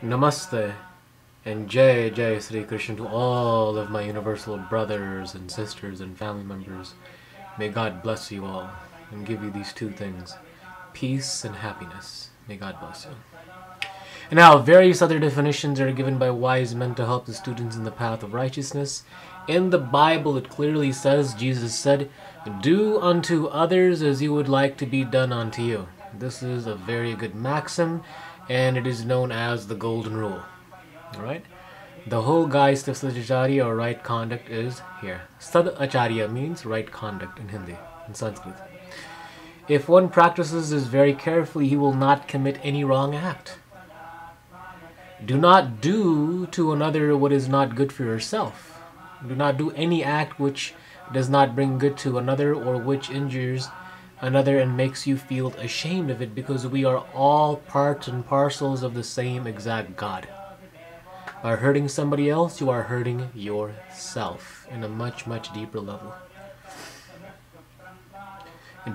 Namaste and Jai Jai Sri Krishna to all of my universal brothers and sisters and family members. May God bless you all and give you these two things, peace and happiness. May God bless you. And now, various other definitions are given by wise men to help the students in the path of righteousness. In the Bible, it clearly says, Jesus said, "Do unto others as you would like to be done unto you." This is a very good maxim, and it is known as the Golden Rule. Alright? The whole geist of Sadacharya or right conduct is here. Sadacharya means right conduct in Hindi, in Sanskrit. If one practices this very carefully, he will not commit any wrong act. Do not do to another what is not good for yourself. Do not do any act which does not bring good to another or which injures another and makes you feel ashamed of it, because we are all parts and parcels of the same exact God. By hurting somebody else, you are hurting yourself in a much, much deeper level.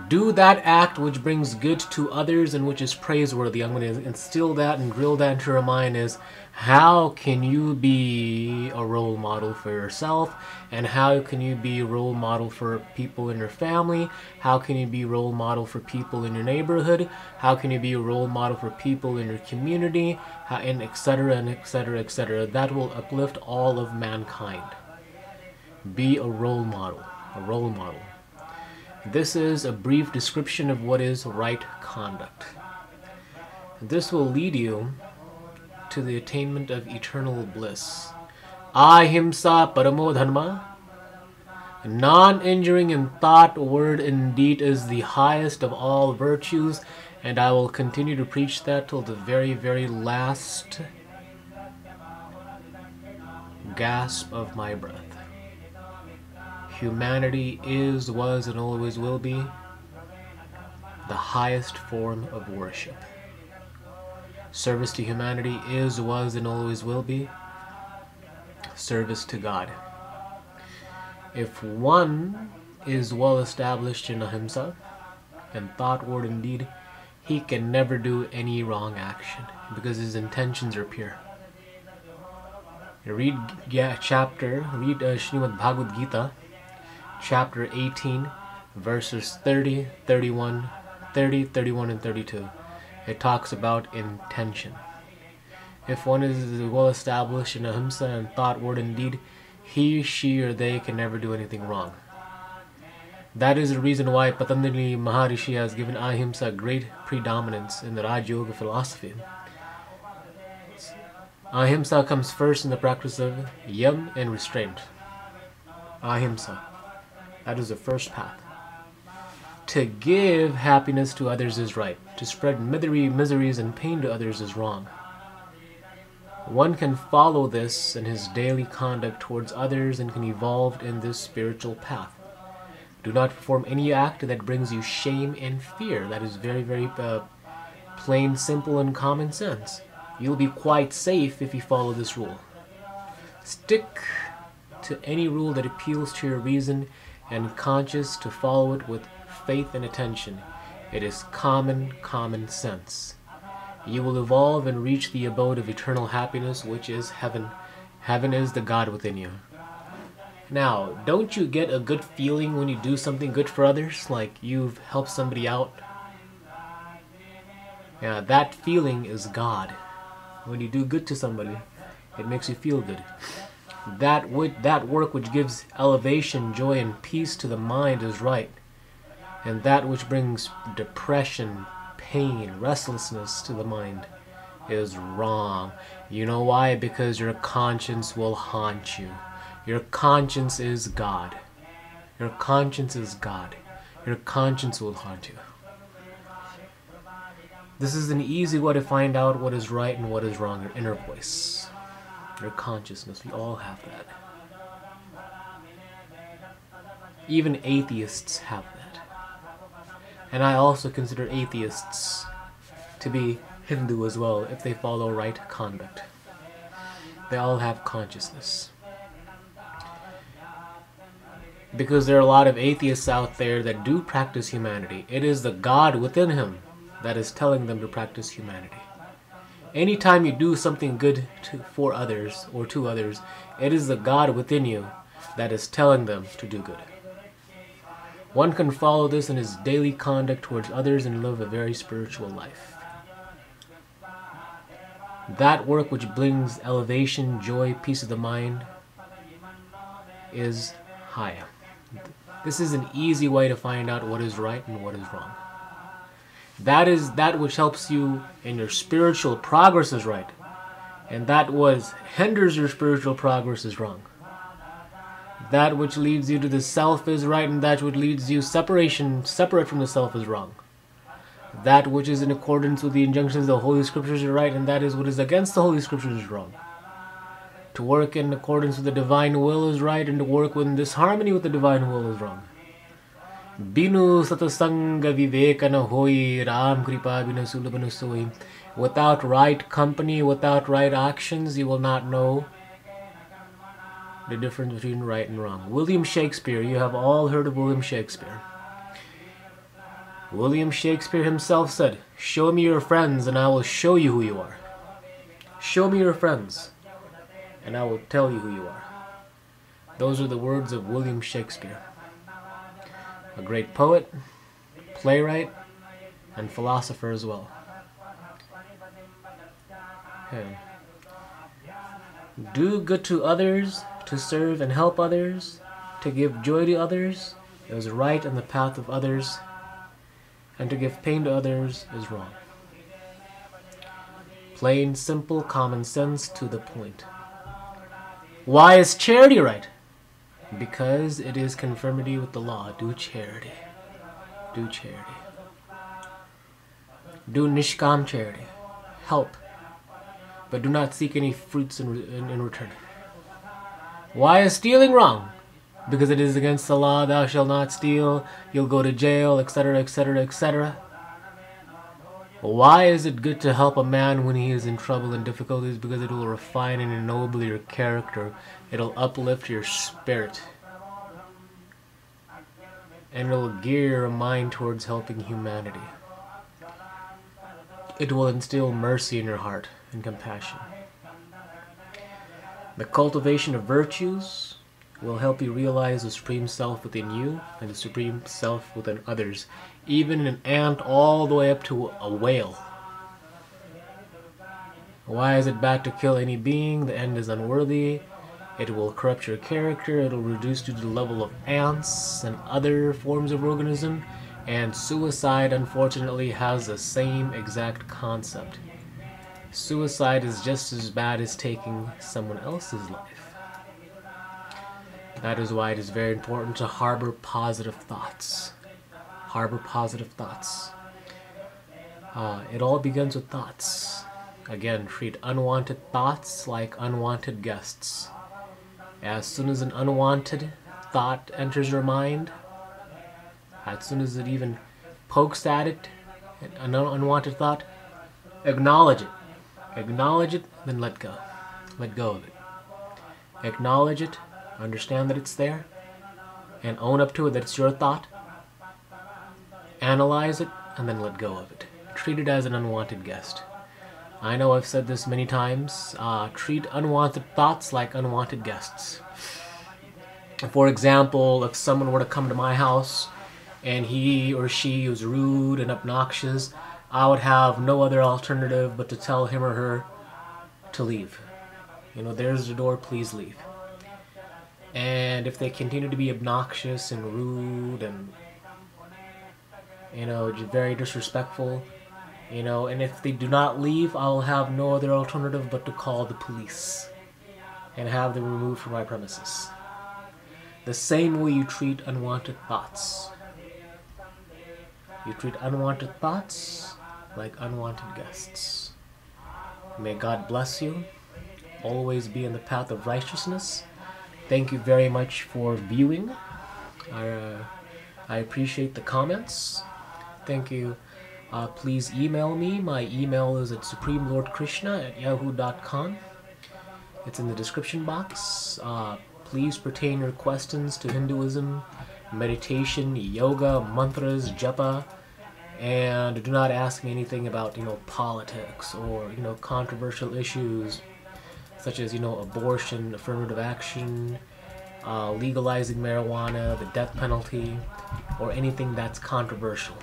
Do that act which brings good to others and which is praiseworthy. I'm going to instill that and drill that into your mind is, how can you be a role model for yourself? And how can you be a role model for people in your family? How can you be a role model for people in your neighborhood? How can you be a role model for people in your community? And etc. and etc. etc. That will uplift all of mankind. Be a role model. A role model. This is a brief description of what is right conduct. This will lead you to the attainment of eternal bliss. Ahimsa paramo dharma. Non-injuring in thought, word, and deed is the highest of all virtues, and I will continue to preach that till the very, very last gasp of my breath. Humanity is, was, and always will be the highest form of worship. Service to humanity is, was, and always will be service to God. If one is well established in ahimsa, and thought, word, and deed, he can never do any wrong action because his intentions are pure. Read Srimad Bhagavad Gita, chapter 18, verses 30, 31, 30, 31, and 32. It talks about intention. If one is well established in ahimsa and thought, word, and deed, he, she, or they can never do anything wrong. That is the reason why Patanjali Maharishi has given ahimsa great predominance in the Raj Yoga philosophy. Ahimsa comes first in the practice of yam and restraint. Ahimsa. That is the first path. To give happiness to others is right. To spread miseries and pain to others is wrong. One can follow this in his daily conduct towards others and can evolve in this spiritual path. Do not perform any act that brings you shame and fear. That is very, very plain, simple, and common sense. You'll be quite safe if you follow this rule. Stick to any rule that appeals to your reason and conscious to follow it with faith and attention. It is common sense. You will evolve and reach the abode of eternal happiness, which is heaven. Heaven is the God within you. Now, don't you get a good feeling when you do something good for others, like you've helped somebody out? Yeah, that feeling is God. When you do good to somebody, it makes you feel good. That work which gives elevation, joy, and peace to the mind is right. And that which brings depression, pain, restlessness to the mind is wrong. You know why? Because your conscience will haunt you. Your conscience is God. Your conscience is God. Your conscience will haunt you. This is an easy way to find out what is right and what is wrong, your inner voice. Your consciousness, we all have that. Even atheists have that. And I also consider atheists to be Hindu as well, if they follow right conduct. They all have consciousness. Because there are a lot of atheists out there that do practice humanity. It is the God within him that is telling them to practice humanity. Anytime you do something good for others or to others, it is the God within you that is telling them to do good. One can follow this in his daily conduct towards others and live a very spiritual life. That work which brings elevation, joy, peace of the mind is HARE. This is an easy way to find out what is right and what is wrong. That is that which helps you in your spiritual progress is right, and that what hinders your spiritual progress is wrong. That which leads you to the self is right, and that which leads you separate from the self is wrong. That which is in accordance with the injunctions of the Holy Scriptures is right, and that is what is against the Holy Scriptures is wrong. To work in accordance with the divine will is right, and to work in disharmony with the divine will is wrong. Binu satasanga vivekana hoi ram kripa bina sulabana soi. Without right company, without right actions, you will not know the difference between right and wrong. William Shakespeare, you have all heard of William Shakespeare. William Shakespeare himself said, "Show me your friends and I will show you who you are." Show me your friends and I will tell you who you are. Those are the words of William Shakespeare. A great poet, playwright, and philosopher as well. Okay. Do good to others, to serve and help others, to give joy to others is right in the path of others, and to give pain to others is wrong. Plain, simple, common sense, to the point. Why is charity right? Because it is conformity with the law. Do charity. Do charity. Do nishkam charity. Help. But do not seek any fruits in return. Why is stealing wrong? Because it is against the law. Thou shalt not steal. You'll go to jail, etc., etc., etc. Why is it good to help a man when he is in trouble and difficulties? Because it will refine and ennoble your character. It'll uplift your spirit. And it'll gear your mind towards helping humanity. It will instill mercy in your heart and compassion. The cultivation of virtues will help you realize the Supreme Self within you and the Supreme Self within others, even an ant all the way up to a whale. Why is it bad to kill any being? The end is unworthy. It will corrupt your character. It will reduce you to the level of ants and other forms of organism. And suicide, unfortunately, has the same exact concept. Suicide is just as bad as taking someone else's life. That is why it is very important to harbor positive thoughts. Harbor positive thoughts. It all begins with thoughts. Again, treat unwanted thoughts like unwanted guests. As soon as an unwanted thought enters your mind, as soon as it even pokes at it, an unwanted thought, acknowledge it. Acknowledge it, then let go. Let go of it. Acknowledge it, understand that it's there, and own up to it that it's your thought. Analyze it, and then let go of it. Treat it as an unwanted guest. I know I've said this many times. Treat unwanted thoughts like unwanted guests. For example, if someone were to come to my house and he or she was rude and obnoxious, I would have no other alternative but to tell him or her to leave. You know, there's the door, please leave. And if they continue to be obnoxious and rude and, you know, very disrespectful, you know, and if they do not leave, I'll have no other alternative but to call the police and have them removed from my premises. The same way you treat unwanted thoughts. You treat unwanted thoughts like unwanted guests. May God bless you. Always be in the path of righteousness. Thank you very much for viewing. I appreciate the comments. Thank you. Please email me. My email is at supremelordkrishna@yahoo.com. It's in the description box. Please pertain your questions to Hinduism, meditation, yoga, mantras, japa, And do not ask me anything about, politics or, controversial issues such as, abortion, affirmative action, legalizing marijuana, the death penalty, or anything that's controversial.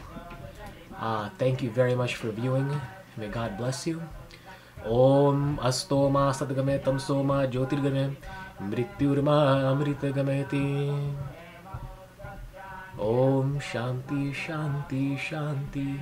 Thank you very much for viewing. May God bless you. Om Astoma Sadgame Tamsoma Jyotirgame Mrityurma Amritagameti. Om Shanti Shanti Shanti.